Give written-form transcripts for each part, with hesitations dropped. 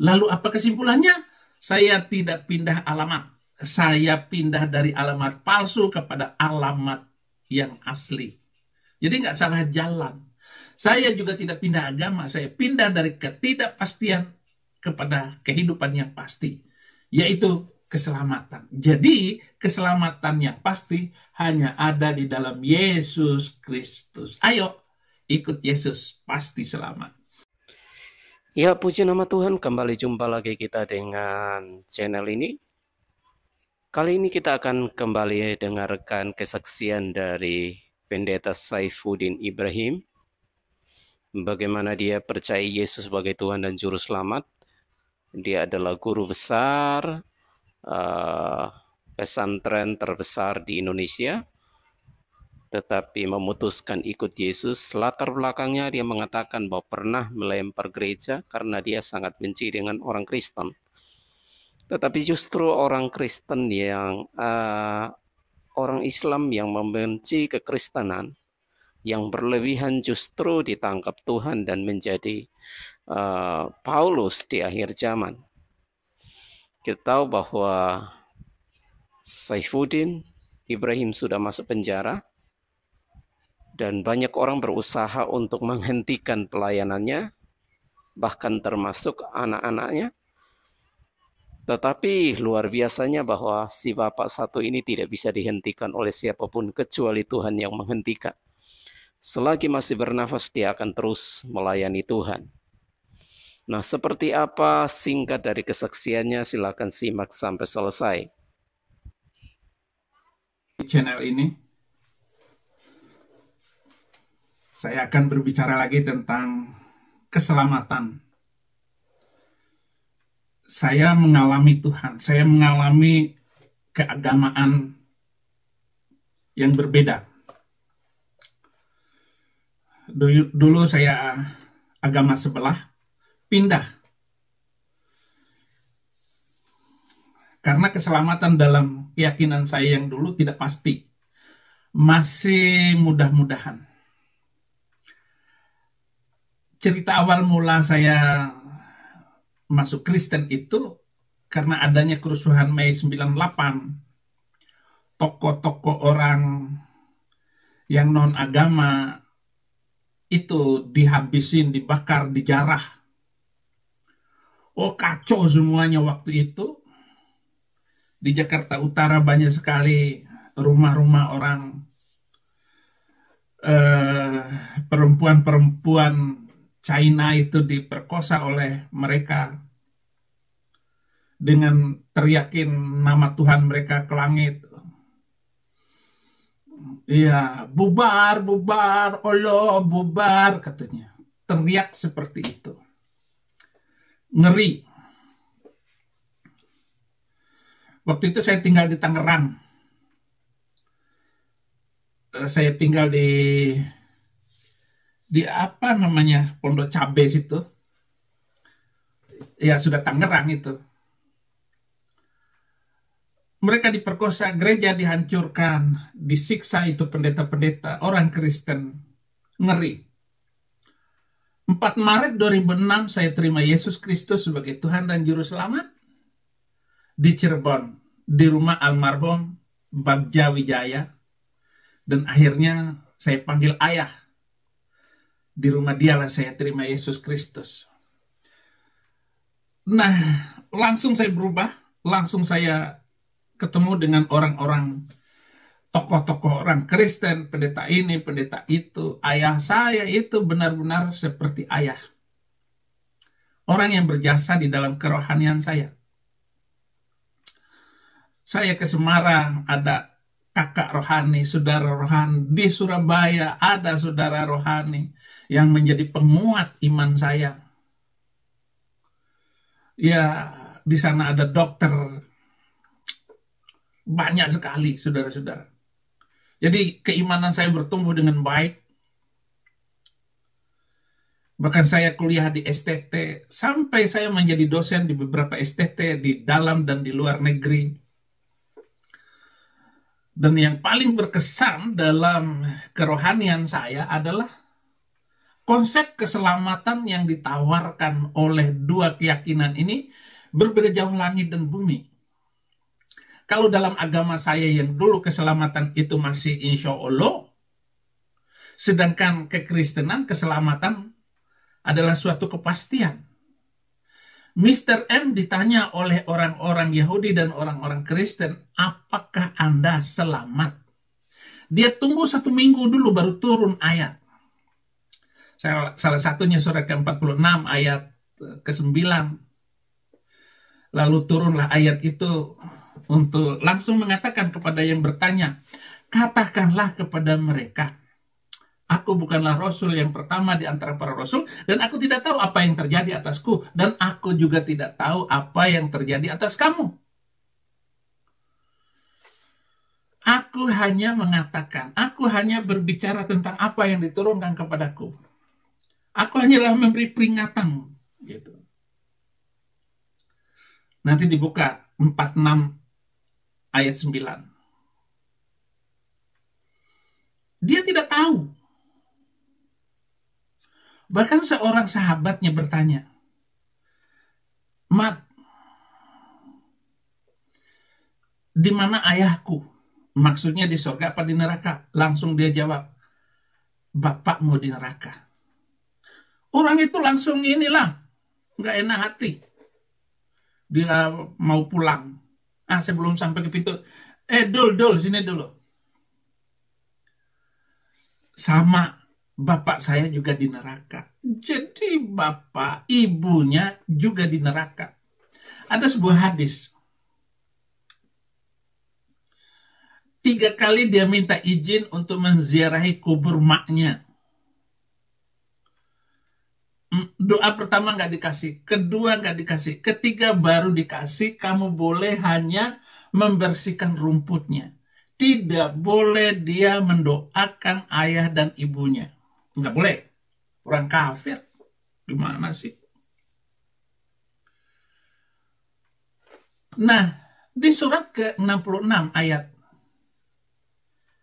Lalu apa kesimpulannya? Saya tidak pindah alamat. Saya pindah dari alamat palsu kepada alamat yang asli. Jadi nggak salah jalan. Saya juga tidak pindah agama. Saya pindah dari ketidakpastian kepada kehidupan yang pasti, yaitu keselamatan. Jadi keselamatan yang pasti hanya ada di dalam Yesus Kristus. Ayo ikut Yesus, pasti selamat. Ya, puji nama Tuhan, kembali jumpa lagi kita dengan channel ini. Kali ini kita akan kembali dengarkan kesaksian dari Pendeta Saifuddin Ibrahim. Bagaimana dia percaya Yesus sebagai Tuhan dan Juru Selamat. Dia adalah guru besar pesantren terbesar di Indonesia, tetapi memutuskan ikut Yesus. Latar belakangnya dia mengatakan bahwa pernah melempar gereja karena dia sangat benci dengan orang Kristen. Tetapi justru orang Kristen orang Islam yang membenci kekristenan, yang berlebihan justru ditangkap Tuhan dan menjadi Paulus di akhir zaman. Kita tahu bahwa Saifuddin Ibrahim sudah masuk penjara, dan banyak orang berusaha untuk menghentikan pelayanannya, bahkan termasuk anak-anaknya. Tetapi luar biasanya bahwa si Bapak satu ini tidak bisa dihentikan oleh siapapun kecuali Tuhan yang menghentikan. Selagi masih bernafas, dia akan terus melayani Tuhan. Nah, seperti apa singkat dari kesaksiannya? Silakan simak sampai selesai. Di channel ini saya akan berbicara lagi tentang keselamatan. Saya mengalami Tuhan, saya mengalami keagamaan yang berbeda. Dulu saya agama sebelah, pindah. Karena keselamatan dalam keyakinan saya yang dulu tidak pasti. Masih mudah-mudahan. Cerita awal mula saya masuk Kristen itu karena adanya kerusuhan Mei 98. Tokoh-tokoh orang yang non-agama itu dihabisin, dibakar, dijarah. Oh, kacau semuanya waktu itu. Di Jakarta Utara banyak sekali rumah-rumah orang, perempuan-perempuan China itu diperkosa oleh mereka dengan teriakin nama Tuhan mereka ke langit. Iya, bubar, bubar, Allah, bubar, katanya. Teriak seperti itu. Ngeri. Waktu itu saya tinggal di Tangerang. Saya tinggal di apa namanya, Pondok Cabe situ. Ya, sudah Tangerang itu. Mereka diperkosa, gereja dihancurkan, disiksa itu pendeta-pendeta, orang Kristen. Ngeri. 4 Maret 2006 saya terima Yesus Kristus sebagai Tuhan dan Juru Selamat di Cirebon, di rumah almarhum Bagja Wijaya. Dan akhirnya saya panggil ayah. Di rumah dialah saya terima Yesus Kristus. Nah, langsung saya berubah, langsung saya ketemu dengan orang-orang, tokoh-tokoh orang Kristen, pendeta ini, pendeta itu. Ayah saya itu benar-benar seperti ayah. Orang yang berjasa di dalam kerohanian saya. Saya ke Semarang, ada kakak rohani, saudara rohani. Di Surabaya ada saudara rohani yang menjadi penguat iman saya. Ya, di sana ada dokter. Banyak sekali, saudara-saudara. Jadi keimanan saya bertumbuh dengan baik. Bahkan saya kuliah di STT, sampai saya menjadi dosen di beberapa STT di dalam dan di luar negeri. Dan yang paling berkesan dalam kerohanian saya adalah Konsep keselamatan yang ditawarkan oleh dua keyakinan ini berbeda jauh langit dan bumi. Kalau dalam agama saya yang dulu keselamatan itu masih insya Allah, sedangkan kekristenan keselamatan adalah suatu kepastian. Mr. M ditanya oleh orang-orang Yahudi dan orang-orang Kristen, apakah Anda selamat? Dia tunggu 1 minggu dulu baru turun ayat. Salah satunya surat ke-46 ayat ke-9. Lalu turunlah ayat itu untuk langsung mengatakan kepada yang bertanya, katakanlah kepada mereka, aku bukanlah rasul yang pertama di antara para rasul, dan aku tidak tahu apa yang terjadi atasku, dan aku juga tidak tahu apa yang terjadi atas kamu. Aku hanya mengatakan, aku hanya berbicara tentang apa yang diturunkan kepadaku. Aku hanyalah memberi peringatan. Gitu. Nanti dibuka 46 ayat 9. Dia tidak tahu. Bahkan seorang sahabatnya bertanya, Mat, di mana ayahku? Maksudnya di surga apa di neraka? Langsung dia jawab, Bapak mau di neraka. Orang itu langsung inilah, nggak enak hati. Dia mau pulang. Sebelum sampai ke pintu, Dul, sini dulu. Sama, bapak saya juga di neraka. Jadi bapak, ibunya juga di neraka. Ada sebuah hadis. 3 kali dia minta izin untuk menziarahi kubur maknya. Doa pertama nggak dikasih, kedua nggak dikasih, ketiga baru dikasih, kamu boleh hanya membersihkan rumputnya. Tidak boleh dia mendoakan ayah dan ibunya. Nggak boleh. Orang kafir. Gimana sih? Nah, di surat ke-66 ayat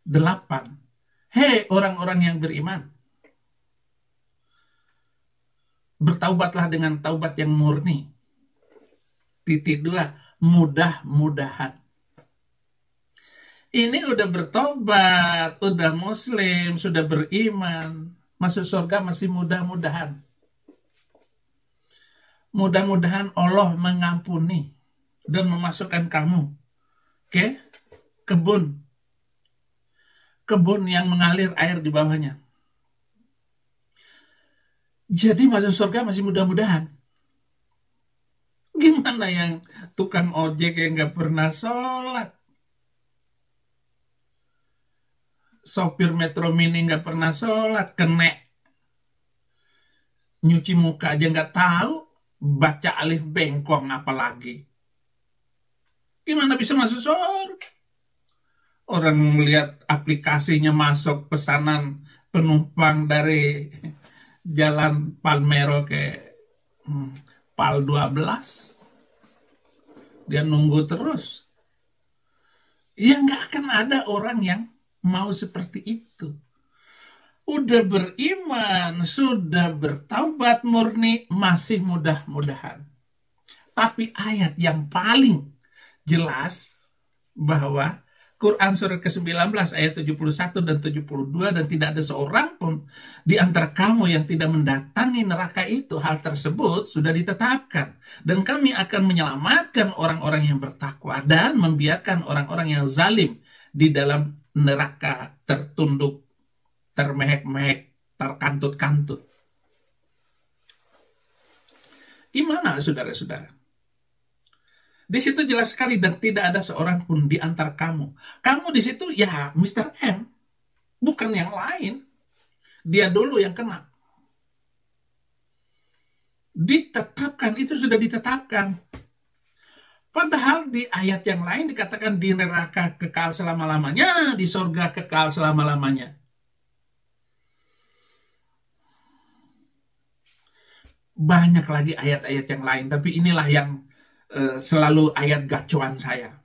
8. Hei orang-orang yang beriman, bertaubatlah dengan taubat yang murni. 2. Mudah-mudahan. Ini udah bertobat, udah muslim, sudah beriman, masuk surga masih mudah-mudahan. Mudah-mudahan Allah mengampuni dan memasukkan kamu ke kebun yang mengalir air di bawahnya. Jadi masuk surga masih mudah-mudahan. Gimana yang tukang ojek yang gak pernah sholat? Sopir Metro Mini gak pernah sholat, kena nyuci muka aja gak tahu, baca alif bengkong apalagi. Gimana bisa masuk surga? Orang melihat aplikasinya masuk pesanan penumpang dari Jalan Palmero ke Pal 12. Dia nunggu terus. Ya nggak akan ada orang yang mau seperti itu. Udah beriman, sudah bertaubat murni, masih mudah-mudahan. Tapi ayat yang paling jelas bahwa Quran surat ke-19 ayat 71 dan 72, dan tidak ada seorang pun di antara kamu yang tidak mendatangi neraka itu. Hal tersebut sudah ditetapkan, dan kami akan menyelamatkan orang-orang yang bertakwa dan membiarkan orang-orang yang zalim di dalam neraka tertunduk, termehek-mehek, terkantut-kantut. Gimana saudara-saudara? Di situ jelas sekali, dan tidak ada seorang pun di antara kamu. Kamu di situ ya Mr. M, bukan yang lain. Dia dulu yang kena. Ditetapkan, itu sudah ditetapkan. Padahal di ayat yang lain dikatakan di neraka kekal selama-lamanya, di surga kekal selama-lamanya. Banyak lagi ayat-ayat yang lain, tapi inilah yang selalu ayat gacuan saya.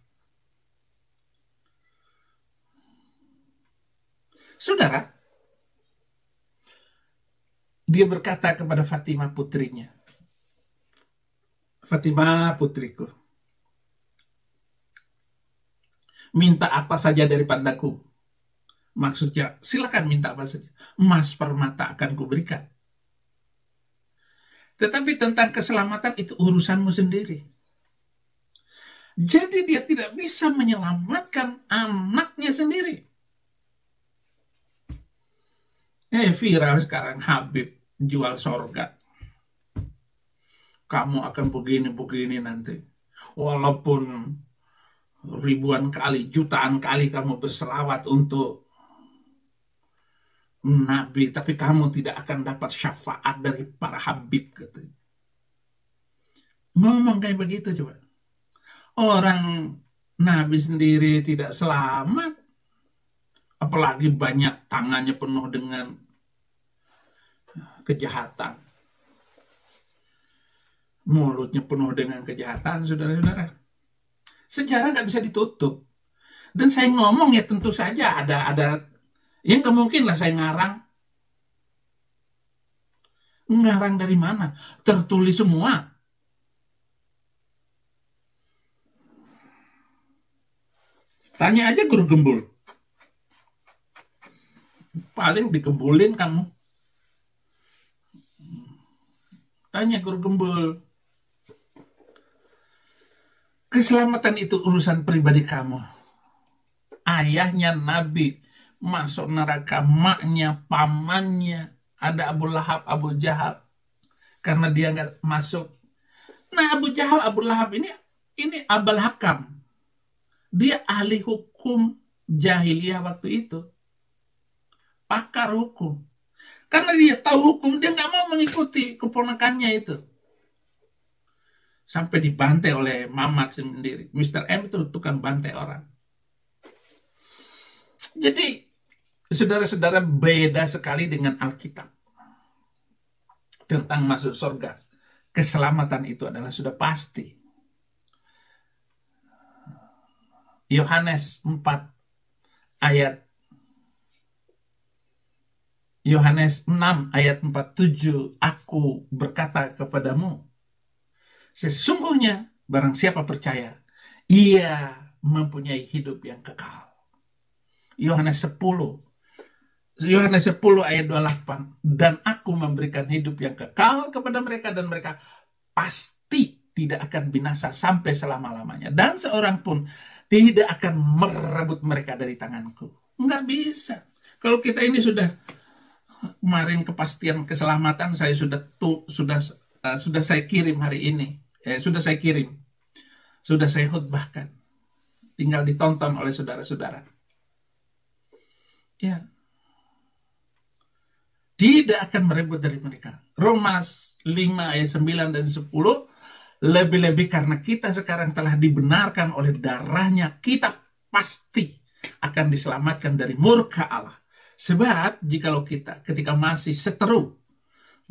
Saudara, dia berkata kepada Fatimah putrinya, Fatimah putriku, minta apa saja daripadaku. Maksudnya, silakan minta apa saja. Emas permata akan kuberikan. Tetapi tentang keselamatan itu urusanmu sendiri. Jadi dia tidak bisa menyelamatkan anaknya sendiri. Viral sekarang Habib jual sorga. Kamu akan begini-begini nanti. Walaupun ribuan kali, jutaan kali kamu berselawat untuk Nabi, tapi kamu tidak akan dapat syafaat dari para Habib. Gitu. Ngomong kayak begitu coba. Orang Nabi sendiri tidak selamat, apalagi banyak tangannya penuh dengan kejahatan. Mulutnya penuh dengan kejahatan, saudara-saudara. Sejarah nggak bisa ditutup. Dan saya ngomong ya tentu saja ada yang nggak mungkin lah saya ngarang. Ngarang dari mana? Tertulis semua. Tanya aja guru gembul. Paling digembulin kamu. Tanya guru gembul. Keselamatan itu urusan pribadi kamu. Ayahnya Nabi masuk neraka, maknya, pamannya, ada Abu Lahab, Abu Jahal. Karena dia nggak masuk. Nah, Abu Jahal, Abu Lahab ini Abul Hakam. Dia ahli hukum jahiliyah waktu itu. Pakar hukum. Karena dia tahu hukum, dia nggak mau mengikuti keponakannya itu. Sampai dibantai oleh Mamat sendiri. Mr. M itu tukang bantai orang. Jadi, saudara-saudara, beda sekali dengan Alkitab. Tentang masuk surga. Keselamatan itu adalah sudah pasti. Yohanes 4 ayat Yohanes 6 ayat 47, aku berkata kepadamu, sesungguhnya barang siapa percaya, ia mempunyai hidup yang kekal. Yohanes 10 ayat 28, dan aku memberikan hidup yang kekal kepada mereka, dan mereka pasti tidak akan binasa sampai selama-lamanya. Dan seorang pun tidak akan merebut mereka dari tanganku. Nggak bisa. Kalau kita ini sudah kemarin kepastian keselamatan saya sudah saya kirim hari ini. Sudah saya khutbahkan. Tinggal ditonton oleh saudara-saudara. Ya. Tidak akan merebut dari mereka. Roma 5 ayat 9 dan 10, lebih-lebih karena kita sekarang telah dibenarkan oleh darahnya, kita pasti akan diselamatkan dari murka Allah. Sebab jikalau kita ketika masih seteru,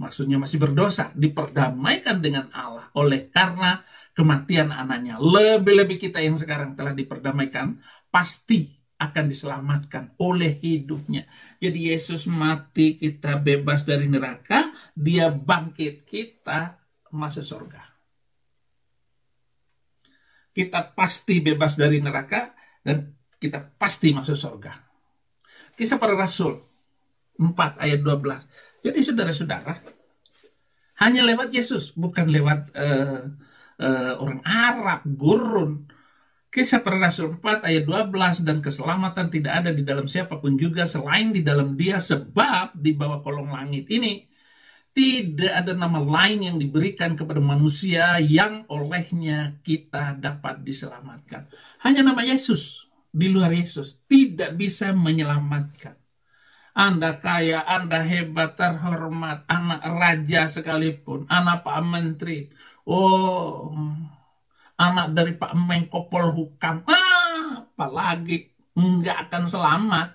maksudnya masih berdosa, diperdamaikan dengan Allah oleh karena kematian anaknya, lebih-lebih kita yang sekarang telah diperdamaikan pasti akan diselamatkan oleh hidupnya. Jadi Yesus mati, kita bebas dari neraka, dia bangkit, kita masuk surga. Kita pasti bebas dari neraka dan kita pasti masuk surga. Kisah Para Rasul 4 ayat 12. Jadi saudara-saudara, hanya lewat Yesus, bukan lewat orang Arab, gurun. Kisah Para Rasul 4 ayat 12, dan keselamatan tidak ada di dalam siapapun juga selain di dalam Dia, sebab di bawah kolong langit ini tidak ada nama lain yang diberikan kepada manusia yang olehnya kita dapat diselamatkan. Hanya nama Yesus. Di luar Yesus tidak bisa menyelamatkan. Anda kaya, Anda hebat, terhormat, anak raja sekalipun, anak Pak Menteri, anak dari Pak Menko Polhukam, apalagi nggak akan selamat.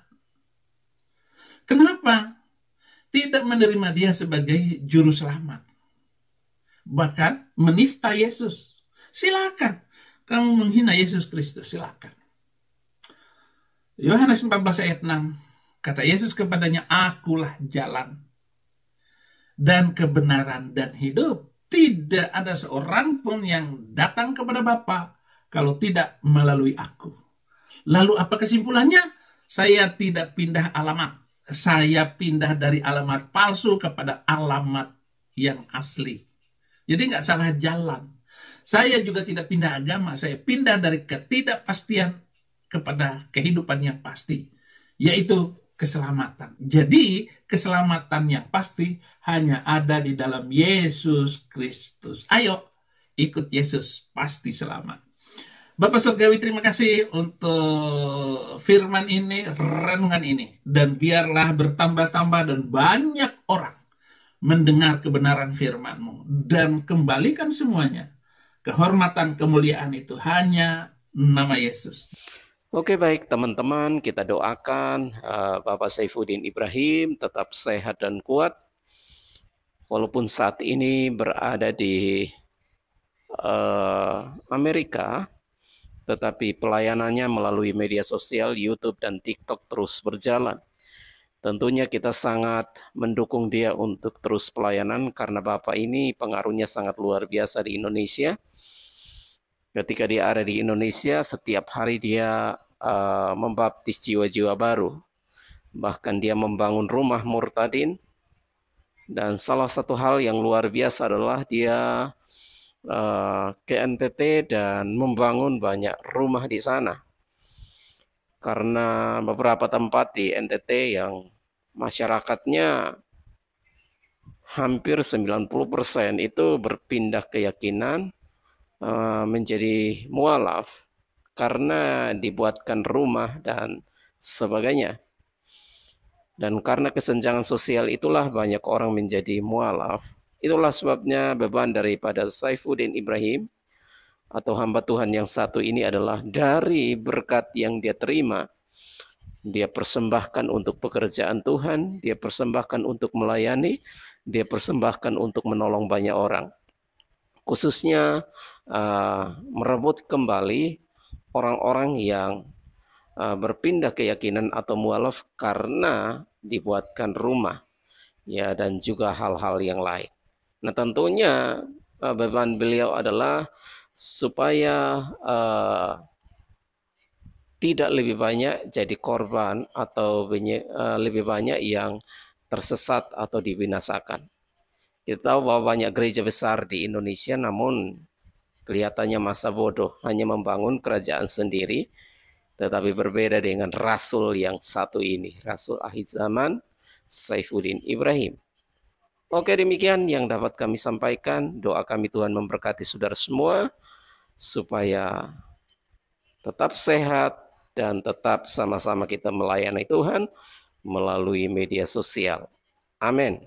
Kenapa? Tidak menerima dia sebagai juru selamat. Bahkan menista Yesus. Silakan. Kamu menghina Yesus Kristus, silakan. Yohanes 14 ayat 6. Kata Yesus kepadanya, akulah jalan. dan kebenaran dan hidup. Tidak ada seorang pun yang datang kepada Bapa kalau tidak melalui aku. Lalu apa kesimpulannya? Saya tidak pindah alamat. Saya pindah dari alamat palsu kepada alamat yang asli. Jadi nggak salah jalan. Saya juga tidak pindah agama. Saya pindah dari ketidakpastian kepada kehidupan yang pasti, yaitu keselamatan. Jadi keselamatan yang pasti hanya ada di dalam Yesus Kristus. Ayo ikut Yesus, pasti selamat. Bapak Surgawi, terima kasih untuk firman ini, renungan ini. Dan biarlah bertambah-tambah dan banyak orang mendengar kebenaran firman-Mu. Dan kembalikan semuanya. Kehormatan, kemuliaan itu hanya nama Yesus. Oke, baik teman-teman, kita doakan Bapak Saifuddin Ibrahim tetap sehat dan kuat. Walaupun saat ini berada di Amerika, tetapi pelayanannya melalui media sosial, YouTube dan TikTok terus berjalan. Tentunya kita sangat mendukung dia untuk terus pelayanan karena Bapak ini pengaruhnya sangat luar biasa di Indonesia. Ketika dia ada di Indonesia, setiap hari dia membaptis jiwa-jiwa baru. Bahkan dia membangun rumah murtadin. Dan salah satu hal yang luar biasa adalah dia ke NTT dan membangun banyak rumah di sana. Karena beberapa tempat di NTT yang masyarakatnya hampir 90% itu berpindah keyakinan menjadi mualaf karena dibuatkan rumah dan sebagainya. Dan karena kesenjangan sosial itulah banyak orang menjadi mualaf. Itulah sebabnya beban daripada Saifuddin Ibrahim atau hamba Tuhan yang satu ini adalah dari berkat yang dia terima. Dia persembahkan untuk pekerjaan Tuhan, dia persembahkan untuk melayani, dia persembahkan untuk menolong banyak orang. Khususnya merebut kembali orang-orang yang berpindah keyakinan atau mualaf karena dibuatkan rumah, ya, dan juga hal-hal yang lain. Nah, tentunya beban beliau adalah supaya tidak lebih banyak jadi korban atau lebih banyak yang tersesat atau dibinasakan. Kita tahu bahwa banyak gereja besar di Indonesia namun kelihatannya masa bodoh, hanya membangun kerajaan sendiri, tetapi berbeda dengan Rasul yang satu ini, Rasul akhir zaman, Saifuddin Ibrahim. Oke, demikian yang dapat kami sampaikan. Doa kami Tuhan memberkati saudara semua, supaya tetap sehat dan tetap sama-sama kita melayani Tuhan melalui media sosial. Amin.